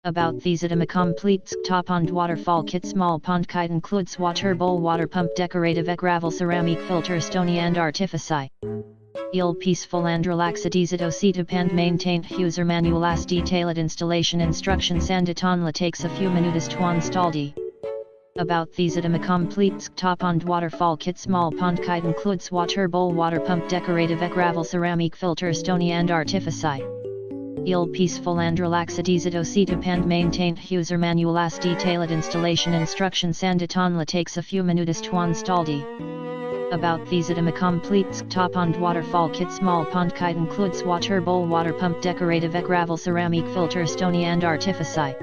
About these item a complete Desktop Pond Waterfall Kit. Small pond kite includes water bowl, water pump, decorative egg, gravel, ceramic filter, stony and artifici. Il peaceful and relaxed easy to set up and maintained user manual as detailed installation instructions and it only takes a few minutes to install. About these item a complete Desktop Pond Waterfall Kit. Small pond kite includes water bowl, water pump, decorative egg, gravel, ceramic filter, stony and artifici. Il peaceful and relaxed easy to set up and maintained user manual as detailed installation instructions and it only takes a few minutes to install. About these item a complete Desktop Pond Waterfall Kit. Small pond kite includes water bowl, water pump, decorative egg, gravel, ceramic filter, stony and artifici.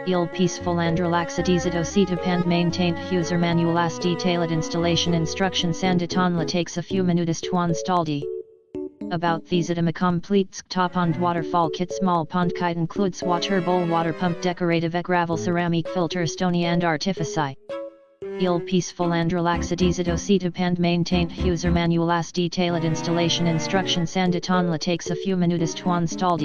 Il peaceful and relaxed easy to set up and maintained user manual as detailed installation instructions and it only takes a few minutes to install. About these item a complete Desktop Pond Waterfall Kit. Small pond kite includes water bowl, water pump, decorative egg, gravel, ceramic filter, stony and artifici. Il peaceful and relaxed easy to set up and maintained user manual as detailed installation instructions and it only takes a few minutes to install.